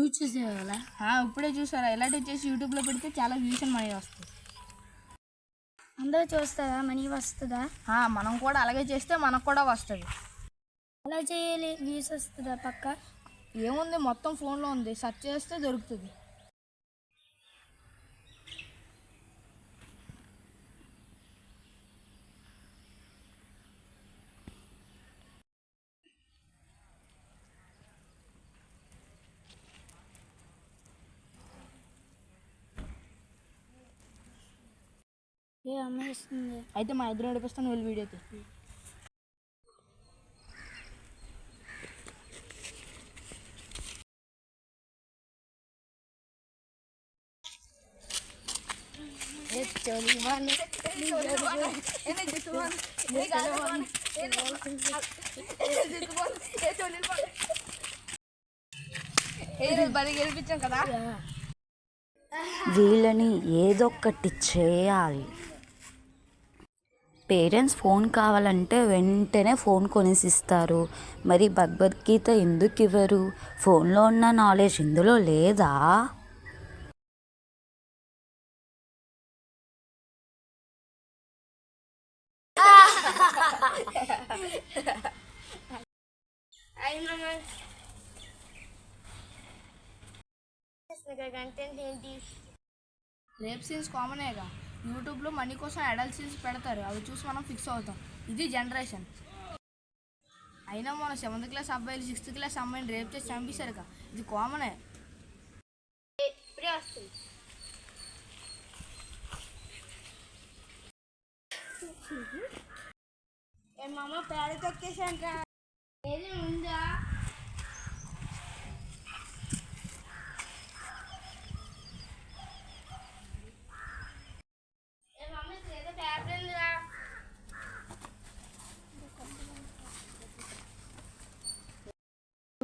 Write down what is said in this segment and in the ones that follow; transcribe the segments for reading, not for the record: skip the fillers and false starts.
Use చూసేవాళ్ళ ఇప్పుడే చూసారా? ఇలాంటివి చేసి యూట్యూబ్లో పెడితే చాలా వ్యూస్ అండ్ మనీ వస్తుంది. అందరూ చూస్తారా? మనీ వస్తుందా? మనం కూడా అలాగే చేస్తే మనకు కూడా వస్తుంది. అలా చేయాలి, వ్యూస్ వస్తుందా? పక్క ఏముంది, మొత్తం ఫోన్లో ఉంది, సెర్చ్ చేస్తే దొరుకుతుంది. ఏ అమ్మాయి వస్తుంది? అయితే మా ఇద్దరు నడిపిస్తాను, వెళ్ళి వీడియోకి. గెలిపించాం కదా. వీళ్ళని ఏదొక్కటి చేయాలి. పేరెంట్స్ ఫోన్ కావాలంటే వెంటనే ఫోన్ కొనేసిస్తారు. మరి భగవద్గీత ఎందుకు ఇవ్వరు? ఫోన్లో ఉన్న నాలెడ్జ్ ఇందులో లేదా? రేప్ సీన్స్ కామనేగా. యూట్యూబ్లో మనీ కోసం అడల్ట్ సీన్స్ పెడతారు, అవి చూసి మనం ఫిక్స్ అవుతాం. ఇది జనరేషన్. అయినా మన 7th క్లాస్ అబ్బాయిలు 6th క్లాస్ అమ్మాయిని రేప్ చేసి చంపేశారుగా, ఇది కామనే. ఏమమ్మ పేడ తొక్కేసంట, ఏది ఉందా?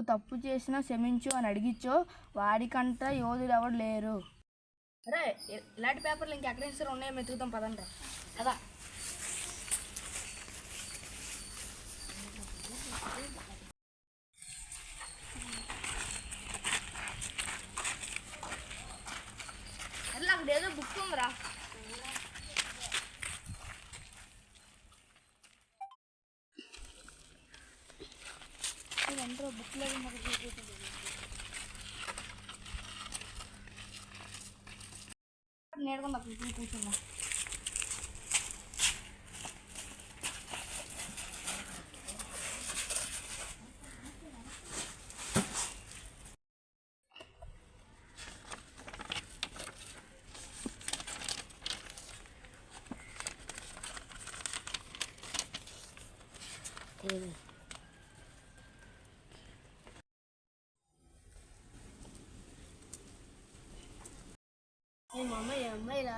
తప్పు చేసినా క్షమించు అని అడిగిచ్చో, వాడికంట యోధుడు ఎవరు లేరు. అరే, ఇలాంటి పేపర్లు ఇంకెక్కడ సరే ఉన్నాయో వెతుకుతాం, పదండి కదా. అట్లా అక్కడ ఏదో బుక్ ఉందిరా. బుక్లో నేర్చుకుంటా కూర్చున్నా. అమ్మాయిరా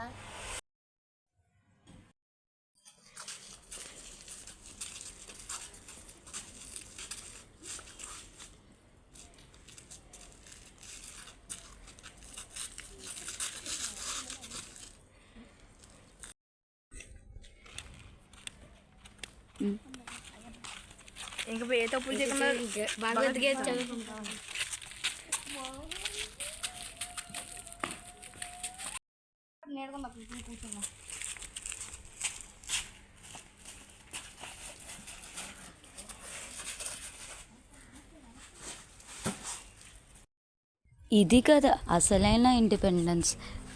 ఇంకా ఏ తప్పులు చేయకుండా భగవద్గీత చదువుకుంటాం. నేర్చుకుంటా కూర్చున్నా. ఇది కదా అసలైన ఇండిపెండెన్స్.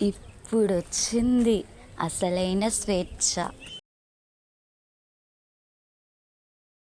ఇప్పుడు వచ్చింది అసలైన స్వేచ్ఛ.